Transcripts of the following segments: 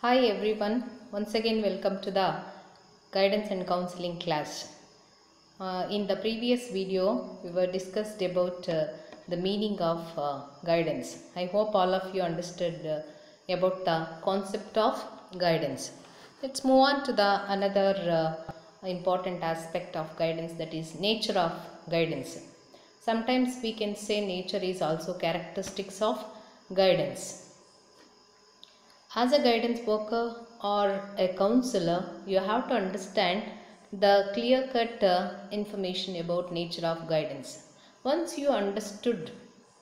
Hi everyone, once again welcome to the guidance and counseling class. In the previous video, we were discussed about the meaning of guidance. I hope all of you understood about the concept of guidance. Let's move on to the another important aspect of guidance, that is nature of guidance. Sometimes we can say nature is also characteristics of guidance. As a guidance worker or a counselor, you have to understand the clear-cut information about nature of guidance. Once you understood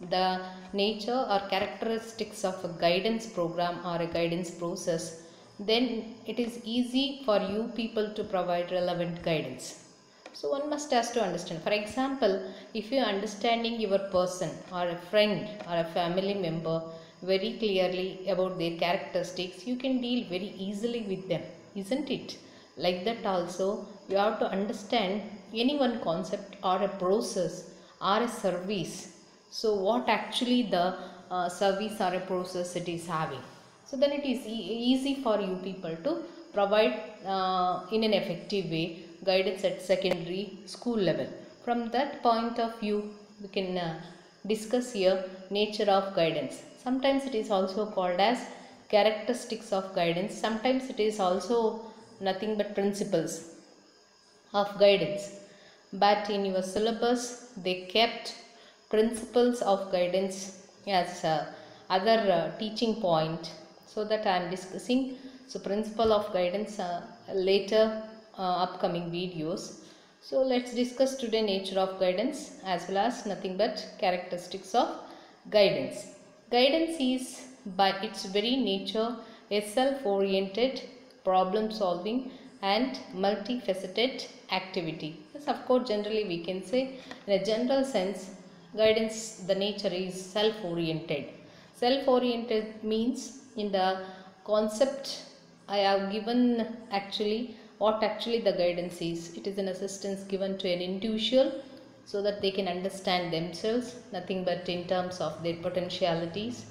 the nature or characteristics of a guidance program or a guidance process, then it is easy for you people to provide relevant guidance. So one must has to understand. For example, if you are understanding your person or a friend or a family member very clearly about their characteristics, you can deal very easily with them, isn't it? Like that also, you have to understand any one concept or a process or a service. So what actually the service or a process it is having. So then it is easy for you people to provide in an effective way guidance at secondary school level. From that point of view, we can discuss here nature of guidance. Sometimes it is also called as characteristics of guidance. Sometimes it is also nothing but principles of guidance. But in your syllabus, they kept principles of guidance as other teaching point, so that I am discussing so principle of guidance later upcoming videos. So let's discuss today nature of guidance as well as nothing but characteristics of guidance. Guidance is by its very nature a self-oriented, problem solving and multifaceted activity. Yes, of course, generally we can say in a general sense guidance, the nature is self-oriented. Self-oriented means in the concept I have given actually what actually the guidance is. It is an assistance given to an individual so that they can understand themselves, nothing but in terms of their potentialities.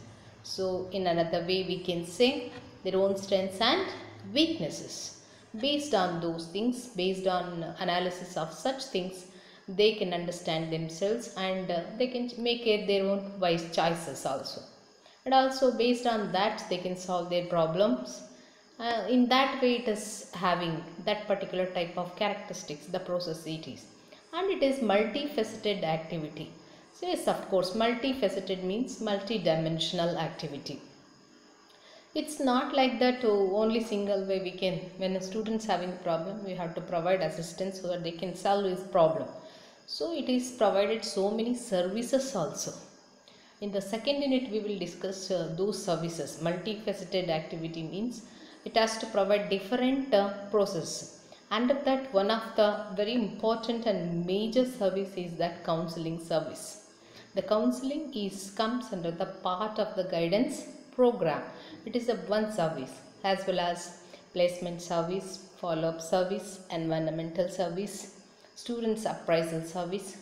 So in another way we can say their own strengths and weaknesses. Based on those things, based on analysis of such things, they can understand themselves and they can make their own wise choices also. And also based on that they can solve their problems. In that way it is having that particular type of characteristics, the process it is. And it is multifaceted activity. So yes, of course, multifaceted means multi-dimensional activity. It's not like that only single way we can, when a student's having a problem, we have to provide assistance so that they can solve his problem. So it is provided so many services also. In the second unit we will discuss those services. Multifaceted activity means it has to provide different process. Under that, one of the very important and major service is that counseling service. The counseling comes under the part of the guidance program. It is a one service as well as placement service, follow-up service, environmental service, students appraisal service,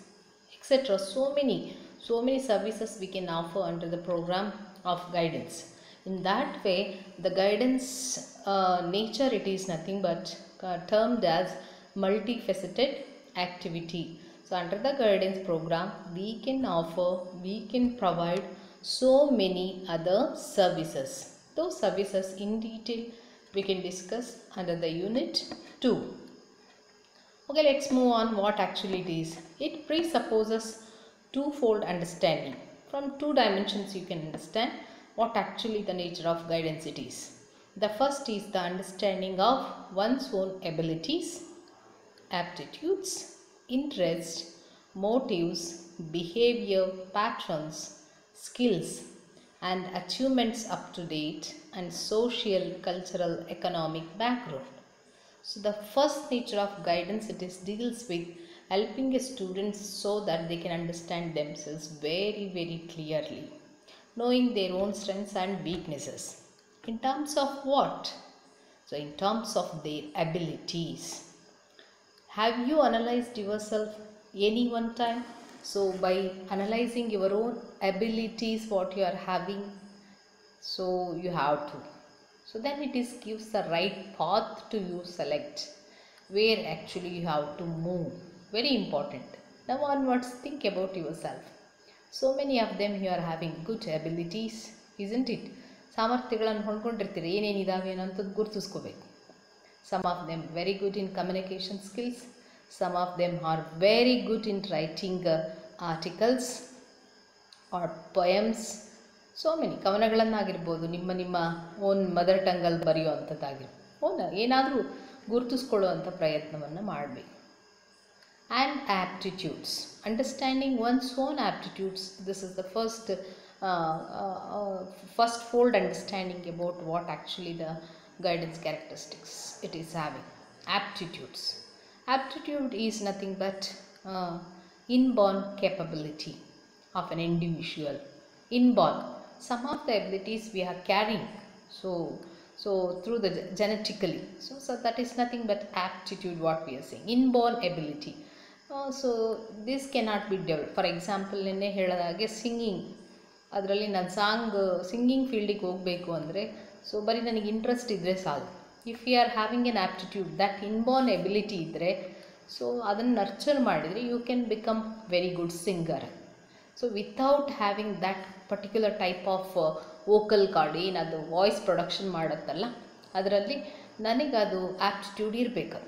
etc. So many services we can offer under the program of guidance. In that way, the guidance nature, it is nothing but termed as multifaceted activity. So under the guidance program we can offer, we can provide so many other services. Those services in detail we can discuss under the unit 2. Okay, let's move on what actually it is. It presupposes twofold understanding. From two dimensions you can understand what actually the nature of guidance it is. The first is the understanding of one's own abilities, aptitudes, interests, motives, behavior patterns, skills and achievements up to date, and social, cultural, economic background. So the first nature of guidance, it is deals with helping a student so that they can understand themselves very clearly, knowing their own strengths and weaknesses. In terms of what? So in terms of their abilities. Have you analyzed yourself any one time? So by analyzing your own abilities, what you are having, so you have to. So then it is gives the right path to you select where actually you have to move. Very important. Now onwards, think about yourself. So many of them you are having good abilities, isn't it? ಸಾಮರ್ಥ್ಯಗಳನ್ನು ಹೊಂದ್ಕೊಂಡಿರ್ತೀರಿ, ಏನೇನಿದಾವೆ ಅನ್ನೋಂಥದ್ದು ಗುರುತಿಸ್ಕೋಬೇಕು. Some of them very good in communication skills. Some of them are very good in writing articles or poems. So many ಕವನಗಳನ್ನಾಗಿರ್ಬೋದು, ನಿಮ್ಮ own mother ಟಂಗಲ್ಲಿ ಬರೆಯುವಂಥದ್ದಾಗಿರ್ಬೋದು, ಏನಾದರೂ ಗುರುತಿಸ್ಕೊಳ್ಳುವಂಥ ಪ್ರಯತ್ನವನ್ನು ಮಾಡಬೇಕು. And aptitudes, understanding one's own aptitudes. This is the first fold understanding about what actually the guidance characteristics it is having. Aptitudes. Aptitude is nothing but inborn capability of an individual. Inborn, some of the abilities we are carrying, so through the genetically, so that is nothing but aptitude, what we are saying, inborn ability. So this cannot be developed. For example, ನಿನ್ನೆ ಹೇಳಿದಾಗೆ singing, ಅದರಲ್ಲಿ ನಾನು singing ಫೀಲ್ಡಿಗೆ ಹೋಗಬೇಕು ಅಂದರೆ so ಬರೀ ನನಗೆ interest ಇದ್ದರೆ ಸಾಕು. If you are having an aptitude, that inborn ability ಇದ್ದರೆ, ಸೊ ಅದನ್ನು ನರ್ಚರ್ ಮಾಡಿದರೆ you can become very good singer. So without having that particular type of vocal cord, ಏನದು ವಾಯ್ಸ್ ಪ್ರೊಡಕ್ಷನ್ ಮಾಡುತ್ತಲ್ಲ, ಅದರಲ್ಲಿ ನನಗದು ಆ್ಯಪ್ಟಿಟ್ಯೂಡ್ ಇರಬೇಕು.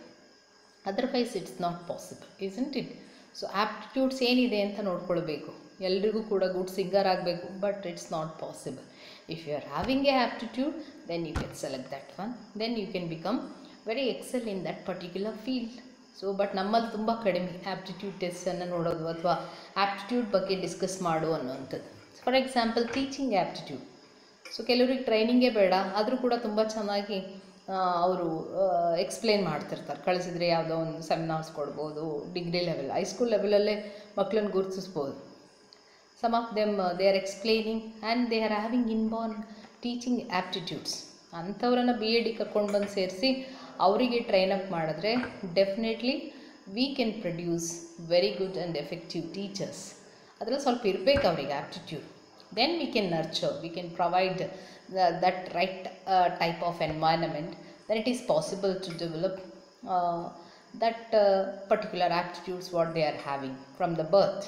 Otherwise it's not possible, isn't it? So aptitudes ಏನಿದೆ ಅಂತ ನೋಡ್ಕೊಳ್ಬೇಕು. ಎಲ್ರಿಗೂ ಕೂಡ ಗುಡ್ ಸಿಂಗರ್ ಆಗಬೇಕು, but it's not possible. If you are having a aptitude, then you can select that one. Then you can become very excel in that particular field. So but ನಮ್ಮಲ್ಲಿ ತುಂಬ ಕಡಿಮೆ aptitude ಟೆಸ್ಟನ್ನು ನೋಡೋದು ಅಥವಾ aptitude ಬಗ್ಗೆ discuss ಮಾಡು ಅನ್ನೋವಂಥದ್ದು. For example teaching aptitude. So ಕೆಲವ್ರಿಗೆ ಟ್ರೈನಿಂಗೇ ಬೇಡ, ಆದರೂ ಕೂಡ ತುಂಬ ಚೆನ್ನಾಗಿ ಅವರು ಎಕ್ಸ್ಪ್ಲೇನ್ ಮಾಡ್ತಿರ್ತಾರೆ. ಕಳಿಸಿದರೆ ಯಾವುದೋ ಒಂದು ಸೆಮಿನಾರ್ಸ್ ಕೊಡ್ಬೋದು, ಡಿಗ್ರಿ ಲೆವೆಲ್, ಹೈಸ್ಕೂಲ್ ಲೆವೆಲಲ್ಲೇ ಮಕ್ಕಳನ್ನು ಗುರುತಿಸ್ಬೋದು. Some of them they are explaining and they are having inborn teaching aptitudes. ಅಂಥವ್ರನ್ನ ಬಿ ಎ ಡಿ ಕರ್ಕೊಂಡು ಬಂದು ಸೇರಿಸಿ ಅವರಿಗೆ ಟ್ರೈನಪ್ ಮಾಡಿದ್ರೆ definitely we can produce very good and effective teachers. ಅದರಲ್ಲಿ ಸ್ವಲ್ಪ ಇರಬೇಕು ಅವರಿಗೆ aptitude. Then we can nurture, we can provide that right type of environment. Then it is possible to develop that particular aptitudes what they are having from the birth.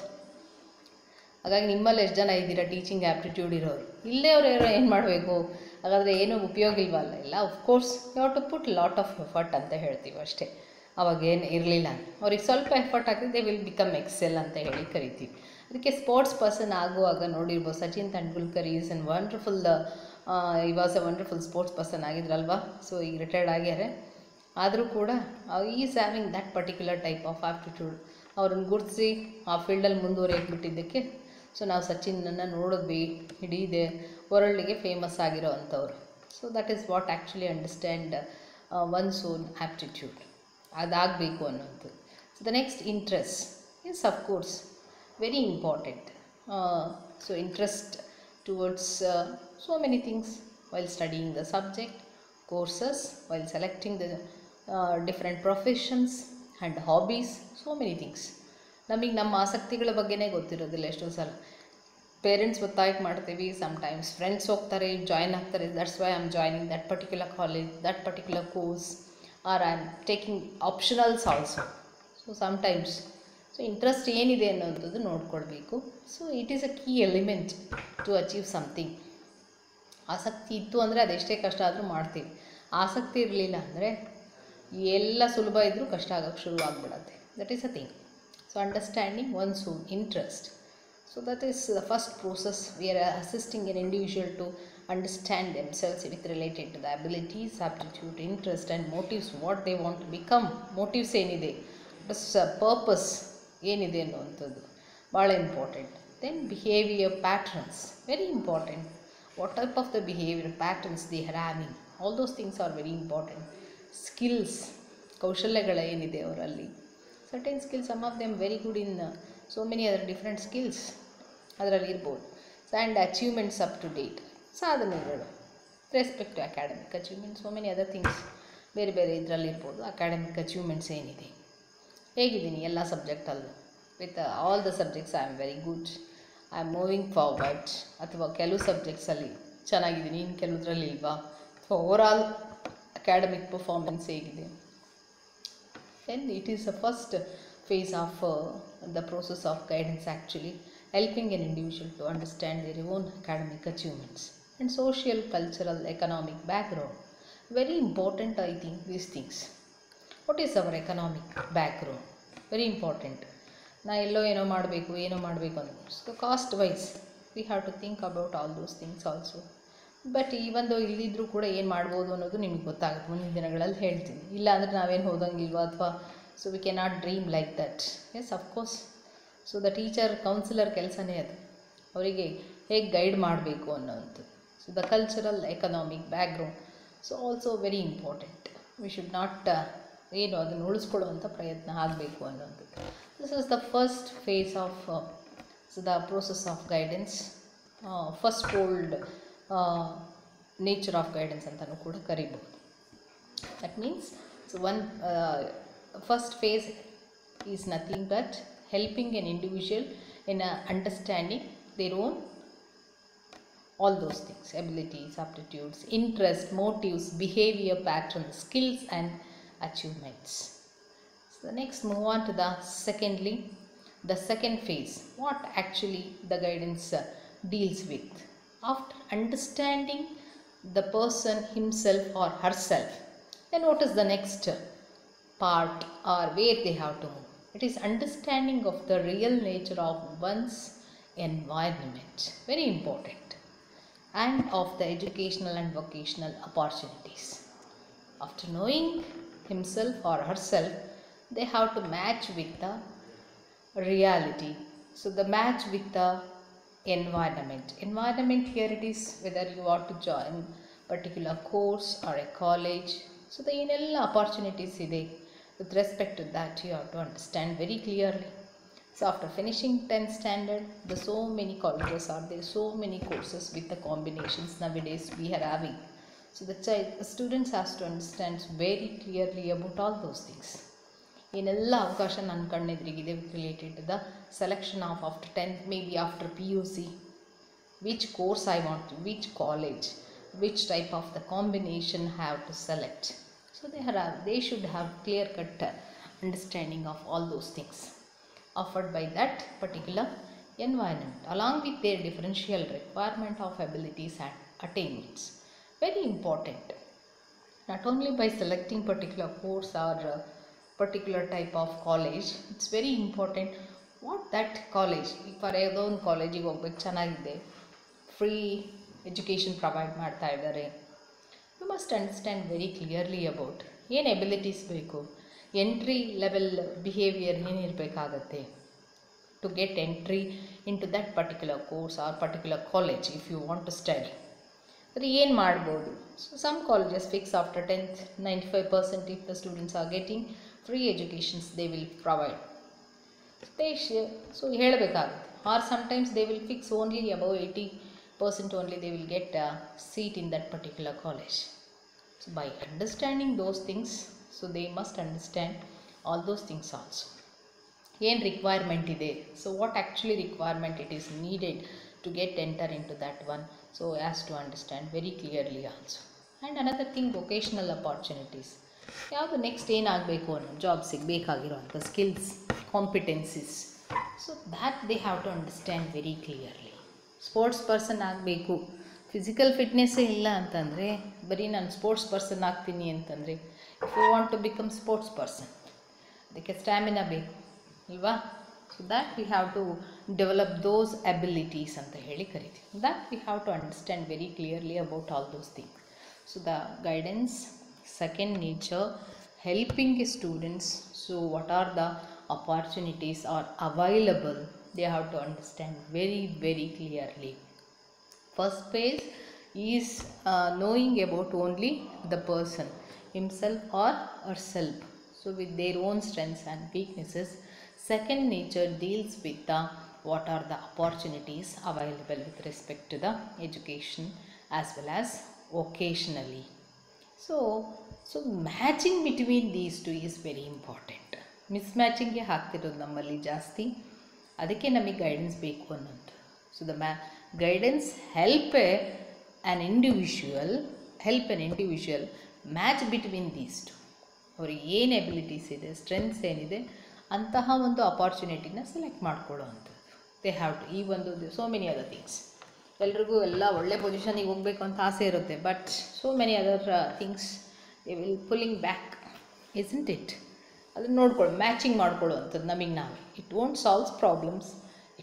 ಹಾಗಾಗಿ ನಿಮ್ಮಲ್ಲಿ ಎಷ್ಟು ಜನ ಇದ್ದೀರಾ teaching aptitude ಇರೋರು? ಇಲ್ಲೇ ಅವರು ಏನು ಮಾಡಬೇಕು? ಹಾಗಾದರೆ ಏನೂ ಉಪಯೋಗ ಇಲ್ವಲ್ಲ? ಇಲ್ಲ, of course you have to put lot of effort ಅಂತ ಹೇಳ್ತೀವಿ ಅಷ್ಟೇ. ಅವಾಗೇನು ಇರಲಿಲ್ಲ, ಅವ್ರಿಗೆ ಸ್ವಲ್ಪ ಎಫರ್ಟ್ ಹಾಕಿದ್ರೆ ದೇ ವಿಲ್ ಬಿಕಮ್ ಎಕ್ಸೆಲ್ ಅಂತ ಹೇಳಿ ಕರಿತೀವಿ. ಅದಕ್ಕೆ ಸ್ಪೋರ್ಟ್ಸ್ ಪರ್ಸನ್ ಆಗುವಾಗ ನೋಡಿರ್ಬೋದು, Sachin Tendulkar is an wonderful, he was a wonderful sports person ಆಗಿದ್ರಲ್ವಾ. ಸೊ ಈಗ ರಿಟೈರ್ಡ್ ಆಗ್ಯಾರೆ, ಆದರೂ ಕೂಡ is having that particular type of aptitude. ಅವ್ರನ್ನ ಗುರುತಿಸಿ ಆ ಫೀಲ್ಡಲ್ಲಿ ಮುಂದುವರಿಯಕ್ಬಿಟ್ಟಿದ್ದಕ್ಕೆ ಸೊ ನಾವು ಸಚಿನ್ನನ್ನು ನೋಡಿದ್ವಿ, ಇಡೀ ವರ್ಲ್ಡ್ಗೆ ಫೇಮಸ್ ಆಗಿರೋ ಅಂಥವ್ರು. So that is what actually understand one's own aptitude. ಅದಾಗಬೇಕು ಅನ್ನೋದು. So the next interest is of course very important. So interest towards so many things while studying the subject, courses, while selecting the different professions and hobbies, so many things. ನಮಗೆ ನಮ್ಮ ಆಸಕ್ತಿಗಳ ಬಗ್ಗೆನೇ ಗೊತ್ತಿರೋದಿಲ್ಲ ಎಷ್ಟೋ ಸಲ. Parents ಒತ್ತಾಯ ಮಾಡ್ತೀವಿ, ಸಮ್ಟೈಮ್ಸ್ ಫ್ರೆಂಡ್ಸ್ ಹೋಗ್ತಾರೆ, join ಆಗ್ತಾರೆ, that's why I am joining that particular college, that particular course, or I am taking optionals also. So sometimes so interest ಏನಿದೆ ಅನ್ನೋಂಥದ್ದು ನೋಡ್ಕೊಳ್ಬೇಕು. So it is a key element to achieve something. ಆಸಕ್ತಿ ಇತ್ತು ಅಂದರೆ ಅದೆಷ್ಟೇ ಕಷ್ಟ ಆದರೂ ಮಾಡ್ತೀವಿ. ಆಸಕ್ತಿ ಇರಲಿಲ್ಲ ಅಂದರೆ ಎಲ್ಲ ಸುಲಭ ಇದ್ದರೂ ಕಷ್ಟ ಆಗೋಕ್ಕೆ ಶುರುವಾಗ್ಬಿಡತ್ತೆ. That is a thing. So understanding one's own interest. So that is the first process. We are assisting an individual to understand themselves with related to the abilities, aptitude, interest and motives, what they want to become. Motives ಏನಿದೆ, purpose ಏನಿದೆ ಅನ್ನುವಂಥದ್ದು ಭಾಳ important. Then behaviour patterns, very important. What type of the behavior patterns they are having, all those things are very important. Skills, ಕೌಶಲ್ಯಗಳು ಏನಿದೆ ಅವರಲ್ಲಿ, certain skills, some of them very good in so many other different skills ಅದರಲ್ಲಿ ಇರ್ಬೋದು. And achievements up to date, ಸಾಧನೆಗಳು, respect to academic achievements, so many other things ಬೇರೆ ಬೇರೆ ಇದರಲ್ಲಿ ಇರ್ಬೋದು. ಅಕಾಡೆಮಿಕ್ ಅಚೀವ್ಮೆಂಟ್ಸ್ ಏನಿದೆ, ಹೇಗಿದ್ದೀನಿ ಎಲ್ಲ ಸಬ್ಜೆಕ್ಟಲ್ಲೂ, with all the subjects I am very good, I am moving forward. ಅಥವಾ ಕೆಲವು ಸಬ್ಜೆಕ್ಟ್ಸಲ್ಲಿ ಚೆನ್ನಾಗಿದ್ದೀನಿ, ಇನ್ನು ಕೆಲವುದ್ರಲ್ಲಿ ಇಲ್ವಾ, ಓವರಾಲ್ academic performance ಹೇಗಿದೆ. Then it is the first phase of the process of guidance, actually helping an individual to understand their own academic achievements and social, cultural, economic background. Very important, I think, these things. What is our economic background? Very important. ನಾ ಎಲ್ಲೋ ಏನೋ ಮಾಡಬೇಕು ಅಂತ. So cost wise we have to think about all those things also. But even though ಇಲ್ಲಿದ್ದರೂ ಕೂಡ ಏನು ಮಾಡ್ಬೋದು ಅನ್ನೋದು ನಿಮಗೆ ಗೊತ್ತಾಗುತ್ತೆ, ಮುಂದಿನ ದಿನಗಳಲ್ಲಿ ಹೇಳ್ತೀನಿ. ಇಲ್ಲ ಅಂದರೆ ನಾವೇನು ಹೋದಂಗಿಲ್ವಾ, ಅಥವಾ so we can not dream like that. Yes, of course. So the teacher counsellor ಕೆಲಸನೇ ಅದು, ಅವರಿಗೆ ಹೇಗೆ ಗೈಡ್ ಮಾಡಬೇಕು ಅನ್ನೋವಂಥದ್ದು. So the cultural, economic background so also very important. We should not ಏನು ಅದನ್ನು ಉಳಿಸ್ಕೊಳ್ಳುವಂಥ ಪ್ರಯತ್ನ ಆಗಬೇಕು ಅನ್ನೋವಂಥದ್ದು. This is the first phase of the process of guidance. First fold nature of guidance ಅಂತಲೂ ಕೂಡ ಕರಿಬೋದು. That means so first phase is nothing but helping an individual in understanding their own all those things: abilities, aptitudes, interest, motives, behavior patterns, skills and achievements. So the next move on to the second phase, what actually the guidance deals with. After understanding the person himself or herself, then what is the next part or where they have to move? It is understanding of the real nature of one's environment, very important, and of the educational and vocational opportunities. After knowing himself or herself, they have to match with the reality. So the match with the environment here it is whether you want to join particular course or a college. So the inella opportunities ide, with respect to that you have to understand very clearly. So after finishing 10th standard, the so many colleges are there, so many courses with the combinations nowadays we are having. So the students has to understand very clearly about all those things. ಏನೆಲ್ಲ ಅವಕಾಶ ನನ್ನ ಕಣ್ಣೆದುರಿಗಿದೆ related to the selection of after 10th, maybe after PUC, which course I want, which college, which type of the combination have to select. So they should have clear cut understanding of all those things offered by that particular environment, along with their differential requirement of abilities and attainments. Very important. Not only by selecting particular course or particular type of college, it's very important what that college, for ಯಾವುದೋ ಒಂದು ಕಾಲೇಜಿಗೆ ಹೋಗ್ಬೇಕು, ಚೆನ್ನಾಗಿದೆ, free education provide ಮಾಡ್ತಾ ಇದ್ದಾರೆ, you must understand very clearly about ಏನು abilities ಬೇಕು, entry level behaviour ಏನಿರಬೇಕಾಗತ್ತೆ to get entry into that particular course or particular college if you want to study. ಅದು ಏನು ಮಾಡ್ಬೋದು. So some colleges fix after 10th 95% if the students are getting free educations they will provide. So ಹೇಳಬೇಕಾಗುತ್ತೆ. Or sometimes they will fix only above 80% only they will get a seat in that particular college. So by understanding those things, so they must understand all those things also. ಏನು requirement ಇದೆ, so what actually requirement it is needed to get enter into that one. So as to understand very clearly also. And another thing, vocational opportunities. ಯಾವುದು next ಏನಾಗಬೇಕು ಅನ್ನೋ job ಸಿಗಬೇಕಾಗಿರೋಂಥ skills, competencies. So that they have to understand very clearly. Sports person ಆಗಬೇಕು, physical ಫಿಟ್ನೆಸ್ಸೇ ಇಲ್ಲ ಅಂತಂದರೆ, ಬರೀ ನಾನು ಸ್ಪೋರ್ಟ್ಸ್ ಪರ್ಸನ್ ಆಗ್ತೀನಿ ಅಂತಂದರೆ, if you want to become sports person, ಅದಕ್ಕೆ ಸ್ಟ್ಯಾಮಿನಾ ಬೇಕು ಅಲ್ವಾ. So that we have to develop those abilities ಅಂತ ಹೇಳಿ ಕರಿತೀವಿ. That we have to understand very clearly about all those things. So the guidance second nature, helping students. So what are the opportunities are available, they have to understand very very clearly. First phase is knowing about only the person himself or herself, so with their own strengths and weaknesses. Second nature deals with the what are the opportunities available with respect to the education as well as vocationally. So matching between these two is very important. ಮಿಸ್ಮ್ಯಾಚಿಂಗ್ಗೆ ಹಾಕ್ತಿರೋದು ನಮ್ಮಲ್ಲಿ ಜಾಸ್ತಿ, ಅದಕ್ಕೆ ನಮಗೆ guidance ಬೇಕು ಅನ್ನೋದು. So the guidance help an individual help an individual match between these two. ಅವ್ರಿಗೆ ಏನು abilities ಇದೆ, strengths ಏನಿದೆ, ಅಂತಹ ಒಂದು ಅಪಾರ್ಚುನಿಟಿನ ಸೆಲೆಕ್ಟ್ ಮಾಡ್ಕೊಳ್ಳೋವಂಥದ್ದು. ದೇ ಹ್ಯಾವ್ ಟು ಈ ಒಂದು ಸೋ ಮೆನಿ ಅದರ್ ಥಿಂಗ್ಸ್. ಎಲ್ರಿಗೂ ಎಲ್ಲ ಒಳ್ಳೆ ಪೊಸಿಷನಿಗೆ ಹೋಗಬೇಕು ಅಂತ ಆಸೆ ಇರುತ್ತೆ, but so many other things they will pulling back, isn't it? ಅದನ್ನು ನೋಡ್ಕೊಳ್ಳಿ, ಮ್ಯಾಚಿಂಗ್ ಮಾಡ್ಕೊಳ್ಳುವಂಥದ್ದು ನಮಗೆ ನಾವೇ. It won't solves problems,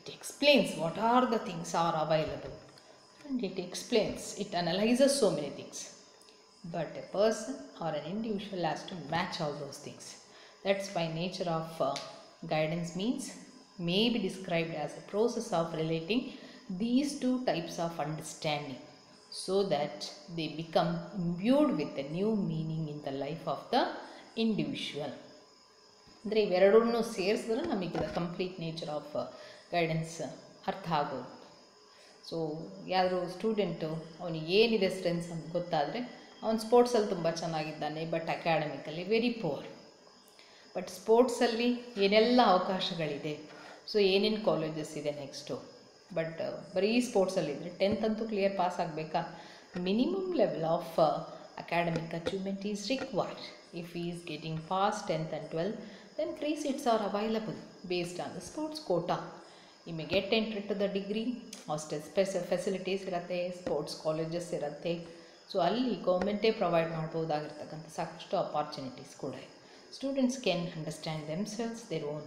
it explains what are the things are available, and it explains, it analyses so many things. But a person or an individual has to match all those things. That's why nature of guidance means may be described as a process of relating these two types of understanding so that they become imbued with a new meaning in the life of the individual. ಅಂದರೆ ಇವೆರಡನ್ನೂ ಸೇರಿಸಿದ್ರೆ ನಮಗೆ the complete nature of guidance ಅರ್ಥ ಆಗೋದು. So ಯಾರು student ಅವನಿಗೆ ಏನಿದೆ strengths ಅಂತ ಗೊತ್ತಾದರೆ, ಅವನು ಸ್ಪೋರ್ಟ್ಸಲ್ಲಿ ತುಂಬ ಚೆನ್ನಾಗಿದ್ದಾನೆ but academically very poor. But ಸ್ಪೋರ್ಟ್ಸಲ್ಲಿ ಏನೆಲ್ಲ ಅವಕಾಶಗಳಿದೆ, ಸೊ ಏನೇನು ಕಾಲೇಜಸ್ ಇದೆ ನೆಕ್ಸ್ಟು, ಬಟ್ ಬರೀ ಸ್ಪೋರ್ಟ್ಸಲ್ಲಿದ್ದರೆ 10th ಅಂತೂ ಕ್ಲಿಯರ್ ಪಾಸ್ ಆಗಬೇಕಾ? Minimum level of academic achievement is required. If he is getting past 10th and 12th, then free seats are available based on the sports quota. He may get entered to the degree, hostel facilities ಇರುತ್ತೆ, sports colleges ಇರುತ್ತೆ. So ಅಲ್ಲಿ ಗೌರ್ಮೆಂಟೇ provide ಮಾಡ್ಬೋದಾಗಿರ್ತಕ್ಕಂಥ ಸಾಕಷ್ಟು opportunities ಕೂಡ ಇದೆ. Students can understand themselves, their own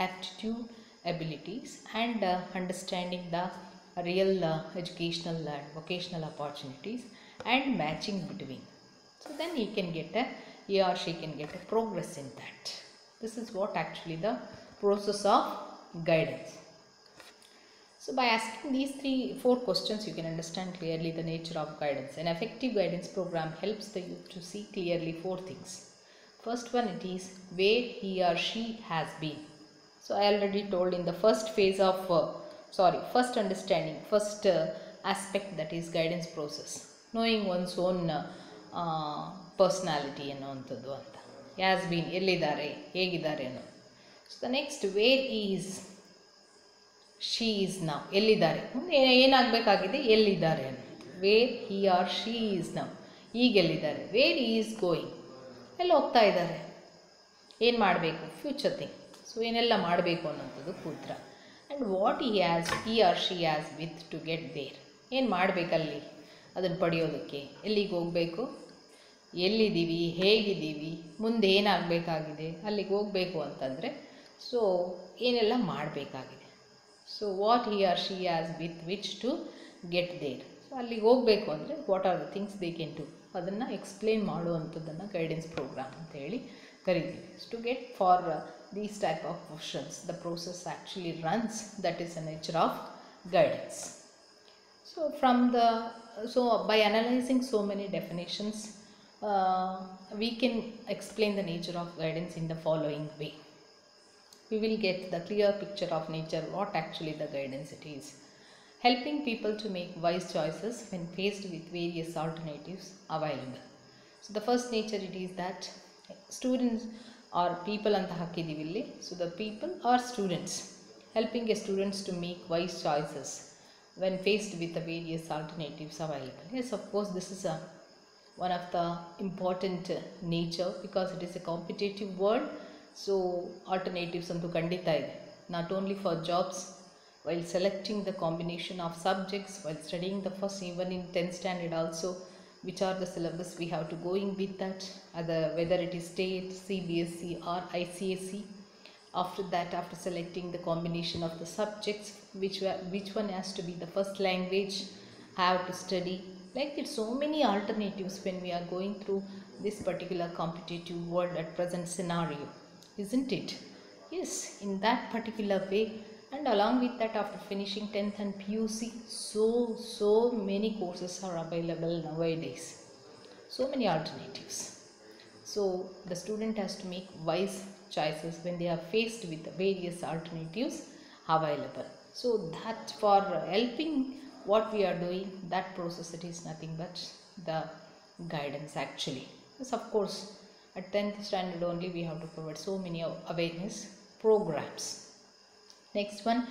aptitude, abilities, and understanding the real educational and vocational opportunities and matching between. So then he or she can get a progress in that. This is what actually the process of guidance. So by asking these 3-4 questions, you can understand clearly the nature of guidance. An effective guidance program helps the youth to see clearly 4 things. First one, it is where he or she has been. So I already told in the first phase of first understanding, first aspect, that is guidance process, knowing one's own personality ಅನ್ನುವಂಥದ್ದು ಅಂತ. Has been, ಎಲ್ಲಿದ್ದಾರೆ, ಹೇಗಿದ್ದಾರೆ ಅನ್ನೋದು. So the next, where is, she is now, ಎಲ್ಲಿದ್ದಾರೆ, ಏನಾಗಬೇಕಾಗಿದೆ, ಎಲ್ಲಿದ್ದಾರೆ ಅನ್ನೋದು. Wear he or she is now, ಈಗ ಎಲ್ಲಿದ್ದಾರೆ. ವೇರ್ ಈಸ್ ಗೋಯಿಂಗ್, ಎಲ್ಲಿ ಹೋಗ್ತಾ ಇದ್ದಾರೆ, ಏನು ಮಾಡಬೇಕು, ಫ್ಯೂಚರ್ ಥಿಂಗ್. ಸೊ ಏನೆಲ್ಲ ಮಾಡಬೇಕು ಅನ್ನೋಂಥದ್ದು ಕೂತ್ರ. And what he or she has with to get there, ಏನು ಮಾಡಬೇಕಲ್ಲಿ ಅದನ್ನು ಪಡೆಯೋದಕ್ಕೆ, ಎಲ್ಲಿಗೆ ಹೋಗಬೇಕು, ಎಲ್ಲಿದ್ದೀವಿ, ಹೇಗಿದ್ದೀವಿ, ಮುಂದೆ ಏನಾಗಬೇಕಾಗಿದೆ, ಅಲ್ಲಿಗೆ ಹೋಗಬೇಕು ಅಂತಂದರೆ ಸೊ ಏನೆಲ್ಲ ಮಾಡಬೇಕಾಗಿದೆ. So what he or she has with which to get there. So ಅಲ್ಲಿಗೆ ಹೋಗಬೇಕು ಅಂದರೆ what are the things they can do, ಅದನ್ನು ಎಕ್ಸ್ಪ್ಲೇನ್ ಮಾಡುವಂಥದ್ದನ್ನು ಗೈಡೆನ್ಸ್ ಪ್ರೋಗ್ರಾಮ್ ಅಂತ ಹೇಳಿ ಕರಿತೀವಿ. To get for these type of questions, the process actually runs. That is the nature of guidance. So by analyzing so many definitions, we can explain the nature of guidance in the following way. We will get the clear picture of nature, what actually the guidance it is. Helping people to make wise choices when faced with various alternatives available. So the first nature it is that students or people ಅಂತ ಹಾಕಿದ್ದೀವಿ ಇಲ್ಲಿ. So the people are students, helping a students to make wise choices when faced with the various alternatives available. Yes, of course this is one of the important nature because it is a competitive world. So alternatives ಅಂತೂ ಖಂಡಿತ ಇದೆ, not only for jobs, while selecting the combination of subjects, while studying the first, even in 10th standard also, which are the syllabus we have to go in with that, whether it is state, CBSE or ICSE. After that, after selecting the combination of the subjects, which one has to be the first language, have to study. Like that, so many alternatives when we are going through this particular competitive world at present scenario, isn't it? Yes, in that particular way. And along with that, after finishing 10th and PUC, so many courses are available nowadays, so many alternatives. So the student has to make wise choices when they are faced with the various alternatives available. So that for helping what we are doing, that process, it is nothing but the guidance actually. Yes, of course, at 10th standard only we have to provide so many awareness programs. Next one,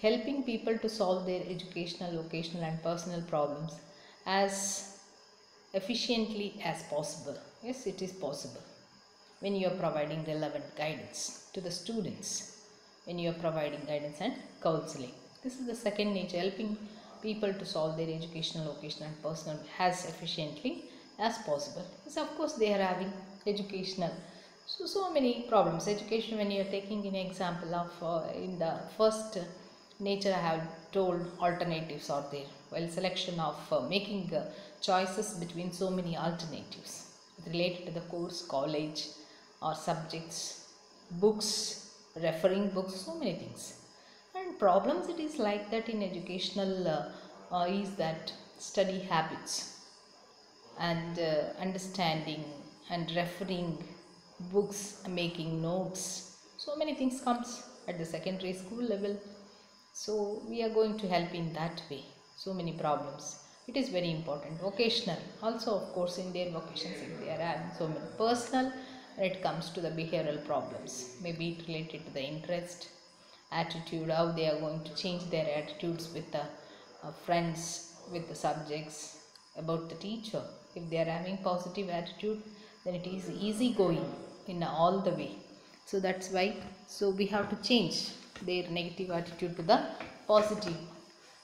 helping people to solve their educational, vocational and personal problems. As efficiently as possible. Yes, it is possible when you are providing relevant guidance to the students, when you are providing guidance and counseling. This is the second nature, helping people to solve their educational, vocational and personal as efficiently as possible. Yes, of course they are having educational, so many problems. Education, when you are taking an example of in the first nature I have told, alternatives are there, while selection of making choices between so many alternatives related to the course, college or subjects, books, referring books, so many things. And problems it is like that in educational is that study habits and understanding and referring books, making notes, so many things comes at the secondary school level. So we are going to help in that way. So many problems, it is very important. Vocational also, of course, in their vocations if they are having so many. Personal, when it comes to the behavioral problems, maybe it related to the interest, attitude, how they are going to change their attitudes with the friends, with the subjects, about the teacher. If they are having positive attitude, then it is easy going in all the way. So that's why, so we have to change their negative attitude to the positive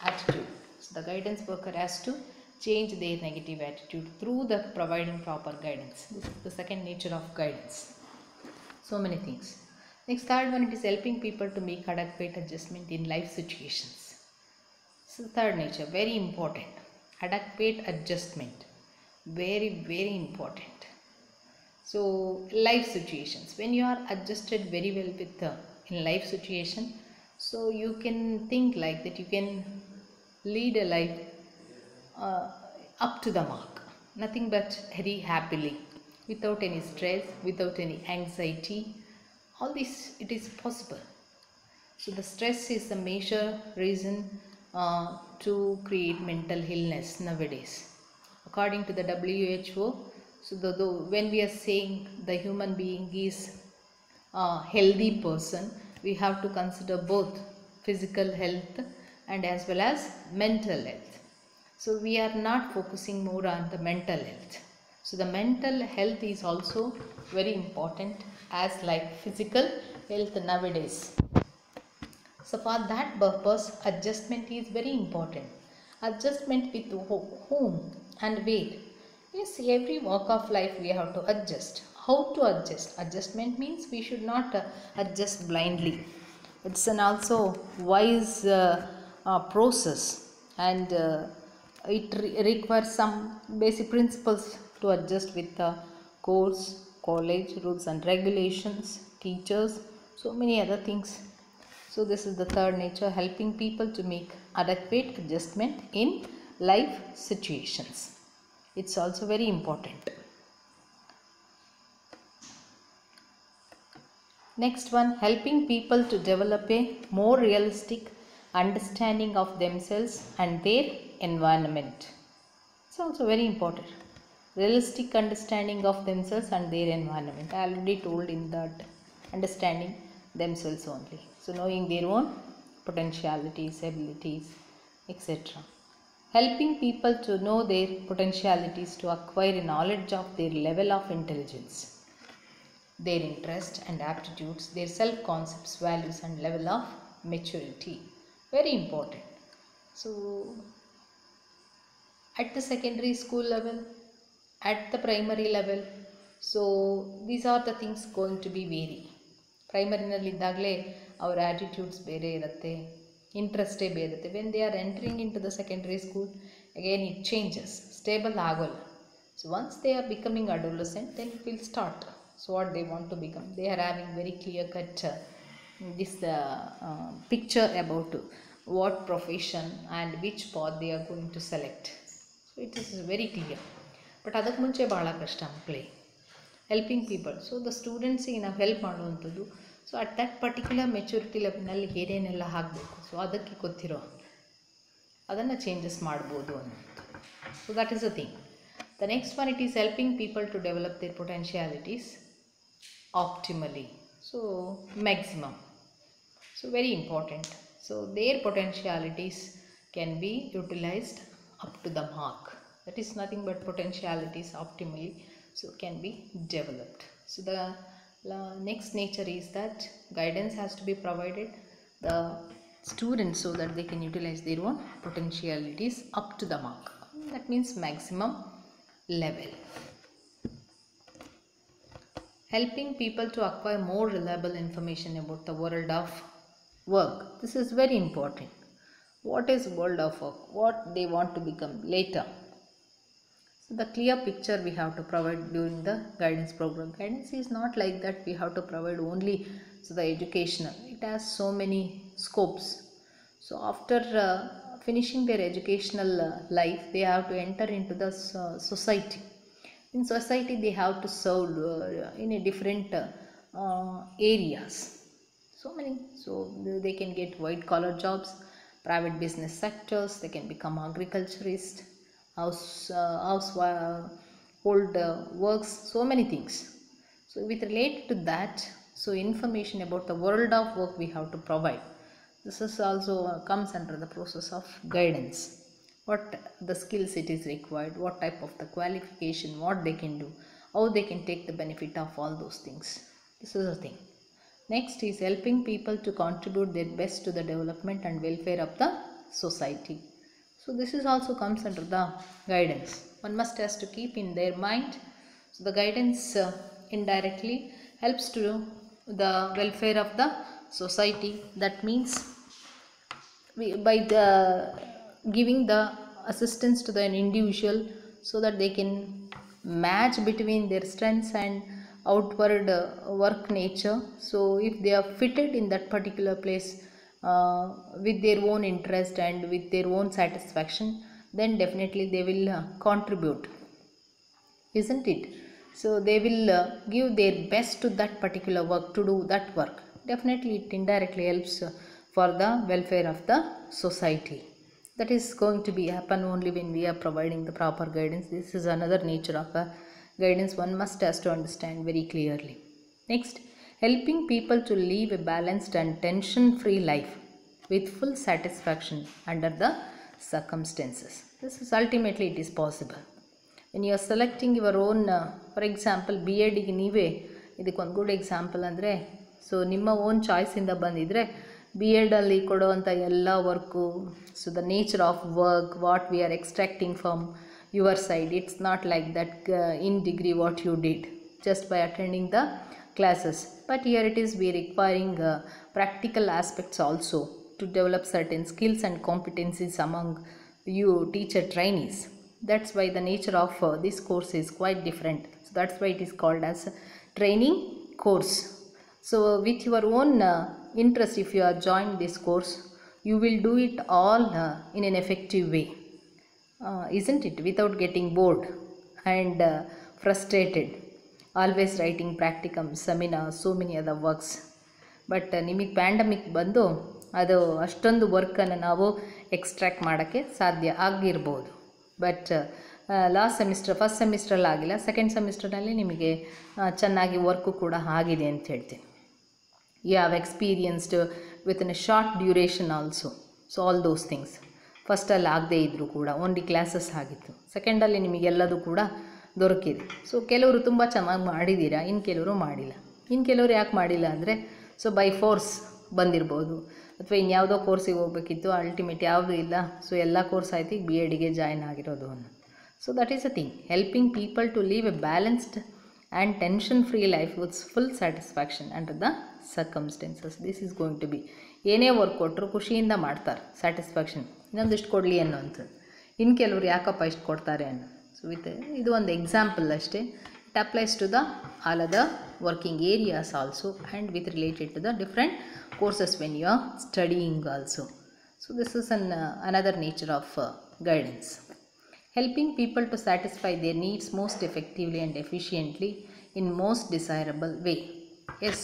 attitude. So the guidance worker has to change their negative attitude through the providing proper guidance. This is the second nature of guidance. So many things. Next, third one, it is helping people to make adequate adjustment in life situations. So third nature, very important. Adequate adjustment, very important. So life situations, when you are adjusted very well with in life situation, so you can think like that you can lead a life uh, up to the mark, nothing but very happily, without any stress, without any anxiety. All this it is possible. So the stress is the major reason to create mental illness nowadays. According to the WHO, so when we are saying the human being is a healthy person, we have to consider both physical health and as well as mental health. So we are not focusing more on the mental health. So the mental health is also very important as like physical health nowadays. So for that purpose, adjustment is very important. Adjustment with whom and where. Yes, every walk of life we have to adjust. How to adjust? Adjustment means we should not adjust blindly. It's an also wise process, and it requires some basic principles to adjust with the course, college, rules and regulations, teachers, so many other things. So this is the third nature, helping people to make adequate adjustment in life situations. It's also very important. Next one, helping people to develop a more realistic understanding of themselves and their environment. It's also very important. Realistic understanding of themselves and their environment. I already told in that, understanding themselves only. So knowing their own potentialities, abilities, etc. Helping people to know their potentialities, to acquire knowledge of their level of intelligence, their interest and aptitudes, their self-concepts, values and level of maturity. Very important. So at the secondary school level, at the primary level, so these are the things going to be vary. ಪ್ರೈಮರಿನಲ್ಲಿದ್ದಾಗಲೇ ಅವರ attitudes ಬೇರೆ ಇರುತ್ತೆ, ಇಂಟ್ರೆಸ್ಟೇ ಬೇರೆ ಇರುತ್ತೆ. When they are entering into the secondary school, again it changes, stable ಆಗೋಲ್ಲ. So once they are becoming adolescent, then it will start. So what they want to become, they are having very clear cut this picture about what profession and which path they are going to select. So it is very clear. But ಅದಕ್ಕೆ ಮುಂಚೆ ಭಾಳ ಕಷ್ಟ ಮಕ್ಕಳಿಗೆ helping people. So the ಸ್ಟೂಡೆಂಟ್ಸಿಗೆ ನಾವು help ಮಾಡುವಂಥದ್ದು. So at that particular maturity ಲೆವೆಲ್ನಲ್ಲಿ ಏನೇನೆಲ್ಲ ಆಗಬೇಕು, ಸೊ ಅದಕ್ಕೆ ಗೊತ್ತಿರೋ ಅದನ್ನು ಚೇಂಜಸ್ ಮಾಡ್ಬೋದು ಅನ್ನೋದು. So that is a thing. The next one, it is helping people to develop their potentialities optimally, so maximum. So very important. So their potentialities can be utilized up to the mark. that is nothing but potentialities optimally so can be developed. So the next nature is that guidance has to be provided the students so that they can utilize their own potentialities up to the mark, that means maximum level. Helping people to acquire more reliable information about the world of work. This is very important. What is world of work? What they want to become later. So the clear picture we have to provide during the guidance program. Guidance is not like that we have to provide only so the educational. It has so many scopes. So after finishing their educational life, they have to enter into the society. In society, they have to serve in a different areas. So many. So they can get white collar jobs, private business sectors. They can become agriculturist, household works. So many things. So with related to that, so information about the world of work we have to provide. This is also comes under the process of guidance. What the skills it is required, what type of the qualification, what they can do, how they can take the benefit of all those things. This is a thing. Next is helping people to contribute their best to the development and welfare of the society. So this is also comes under the guidance. One must has to keep in their mind. So the guidance indirectly helps to the welfare of the society. That means by the giving the assistance to the individual so that they can match between their strengths and outward work nature. So if they are fitted in that particular place with their own interest and with their own satisfaction, then definitely they will contribute, isn't it? So they will give their best to that particular work, to do that work. Definitely it indirectly helps for the welfare of the society. That is going to be happen only when we are providing the proper guidance. This is another nature of a guidance one must has to understand very clearly. Next, helping people to live a balanced and tension-free life with full satisfaction under the circumstances. This is ultimately it is possible. When you are selecting your own, for example, B.Ed ಗೆ ನೀವೇ ಇದಕ್ಕೊಂದು good example ಅಂದರೆ, so ನಿಮ್ಮ own ಚಾಯ್ಸಿಂದ ಬಂದಿದ್ದರೆ B.Ed ಅಲ್ಲಿ ಕೊಡುವಂಥ ಎಲ್ಲ work, so the nature of work, what we are extracting from your side, it's not like that in degree what you did just by attending the classes, but here it is we requiring practical aspects also to develop certain skills and competencies among you teacher trainees. That's why the nature of this course is quite different. So that's why it is called as training course. So with your own interest, if you are joined this course, you will do it all in an effective way. Isn't it? Without getting bored and frustrated, always writing practicum, seminars, so many other works. But ನಿಮಗೆ pandemic ಬಂದು ಅದು ಅಷ್ಟೊಂದು ವರ್ಕನ್ನು ನಾವು extract ಮಾಡೋಕ್ಕೆ ಸಾಧ್ಯ ಆಗಿರ್ಬೋದು. But last semester, first ಸೆಮಿಸ್ಟ್ರಲ್ಲಿ ಆಗಿಲ್ಲ, second ಸೆಮಿಸ್ಟರ್ನಲ್ಲಿ ನಿಮಗೆ ಚೆನ್ನಾಗಿ ವರ್ಕು ಕೂಡ ಆಗಿದೆ ಅಂತ ಹೇಳ್ತೀನಿ. You have experienced with in a short duration also. So all those things ಫಸ್ಟಲ್ಲಿ ಆಗದೇ ಇದ್ದರೂ ಕೂಡ ಓನ್ಲಿ ಕ್ಲಾಸಸ್ ಆಗಿತ್ತು, ಸೆಕೆಂಡಲ್ಲಿ ನಿಮಗೆಲ್ಲದೂ ಕೂಡ ದೊರಕಿದೆ. ಸೊ ಕೆಲವರು ತುಂಬ ಚೆನ್ನಾಗಿ ಮಾಡಿದ್ದೀರಾ, ಇನ್ನು ಕೆಲವರು ಮಾಡಿಲ್ಲ. ಇನ್ನು ಕೆಲವರು ಯಾಕೆ ಮಾಡಿಲ್ಲ ಅಂದರೆ, ಸೊ ಬೈ ಫೋರ್ಸ್ ಬಂದಿರ್ಬೋದು, ಅಥವಾ ಇನ್ಯಾವುದೋ ಕೋರ್ಸಿಗೆ ಹೋಗಬೇಕಿತ್ತು, ಅಲ್ಟಿಮೇಟ್ ಯಾವುದೂ ಇಲ್ಲ, ಸೊ ಎಲ್ಲ ಕೋರ್ಸ್ ಆಯ್ತು, ಈಗ B.Edಗೆ ಜಾಯ್ನ್ ಆಗಿರೋದು ಅನ್ನೋ. So that is a thing, helping people to live a balanced and tension free life with full satisfaction under the circumstances. This is going to be, ಏನೇ ವರ್ಕ್ ಕೊಟ್ಟರು ಖುಷಿಯಿಂದ ಮಾಡ್ತಾರೆ, ಸ್ಯಾಟಿಸ್ಫ್ಯಾಕ್ಷನ್, ಇನ್ನೊಂದಿಷ್ಟು ಕೊಡಲಿ ಅನ್ನೋಂಥದ್ದು. ಇನ್ನು ಕೆಲವರು ಯಾಕಪ್ಪ ಇಷ್ಟು ಕೊಡ್ತಾರೆ ಅನ್ನೋ. ಸೊ ವಿತ್ ಇದು ಒಂದು ಎಕ್ಸಾಂಪಲ್ ಅಷ್ಟೇ. It applies to the all other working areas also and with related to the different courses when you are studying also. So this is another nature of guidance. Helping people to satisfy their needs most effectively and efficiently in most desirable way. Yes,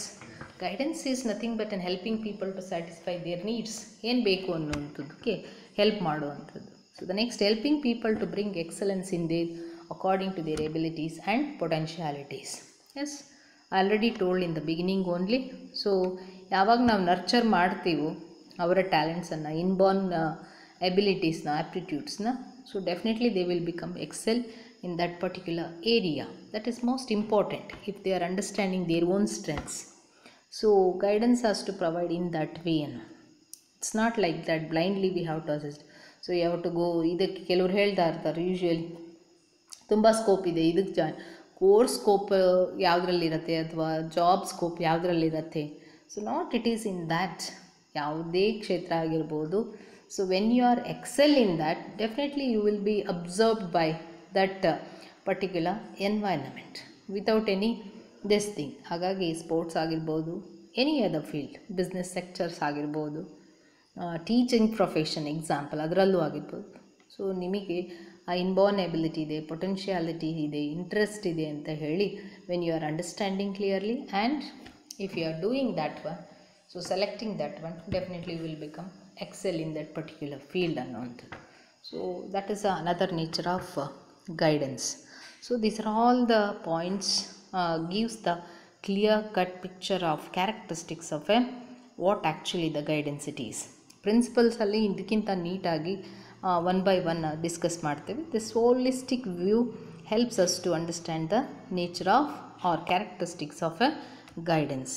guidance is nothing but in helping people to satisfy their needs. ಏನು ಬೇಕು ಅನ್ನೋಂಥದ್ದಕ್ಕೆ help ಮಾಡುವಂಥದ್ದು. So the next, helping people to bring excellence in their according to their abilities and potentialities. Yes, I already told in the beginning only. So ಯಾವಾಗ ನಾವು nurture ಮಾಡ್ತೀವೋ ಅವರ ಟ್ಯಾಲೆಂಟ್ಸನ್ನು, inborn ಎಬಿಲಿಟೀಸ್ನ, ಆ್ಯಪ್ಟಿಟ್ಯೂಡ್ಸ್ನ, So definitely they will become excel in that particular area. That is most important if they are understanding their own strengths. So guidance has to provide in that way. It's not like that blindly we have to assist. So you have to go, ಇದಕ್ಕೆ ಕೆಲವರು ಹೇಳ್ತಾ ಇರ್ತಾರೆ usually ತುಂಬ scope ಇದೆ ಇದಕ್ಕೆ join, course scope ಯಾವುದ್ರಲ್ಲಿರುತ್ತೆ ಅಥವಾ job scope ಯಾವುದ್ರಲ್ಲಿರುತ್ತೆ. So not it is in that, ಯಾವುದೇ ಕ್ಷೇತ್ರ ಆಗಿರ್ಬೋದು. So when you are excel in that, definitely you will be observed by that particular environment without any this thing. ಹಾಗಾಗಿ sports ಆಗಿರ್ಬೋದು, any other field, business sectors ಆಗಿರ್ಬೋದು, teaching profession example ಅದರಲ್ಲೂ ಆಗಿರ್ಬೋದು. So ನಿಮಗೆ ಆ ಇನ್ಬೋರ್ನ್ ಎಬಿಲಿಟಿ ಇದೆ, potentiality ಇದೆ, interest ಇದೆ ಅಂತ ಹೇಳಿ when you are understanding clearly and if you R doing that one, so selecting that one, definitely you will become excel in that particular field ಅನ್ನೋವಂಥದ್ದು. So that is another nature of guidance. So these are all the points gives the clear cut picture of characteristics of what actually the guidance it is. ಪ್ರಿನ್ಸಿಪಲ್ಸಲ್ಲಿ ಇದಕ್ಕಿಂತ ನೀಟಾಗಿ one by one discuss ಮಾಡ್ತೇವೆ. This holistic view helps us to understand the nature of our characteristics of a guidance.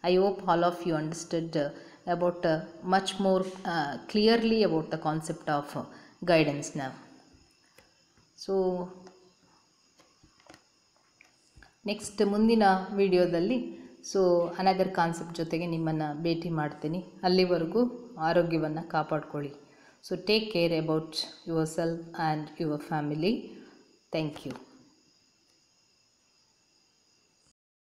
I hope all of you understood about much more clearly about the concept of guidance now. So next ಮುಂದಿನ ವಿಡಿಯೋದಲ್ಲಿ so another concept ಜೊತೆಗೆ ನಿಮ್ಮನ್ನು ಭೇಟಿ ಮಾಡ್ತೀನಿ. ಅಲ್ಲಿವರೆಗೂ ಆರೋಗ್ಯವನ್ನು ಕಾಪಾಡ್ಕೊಳ್ಳಿ. So take care about yourself and your family. Thank you.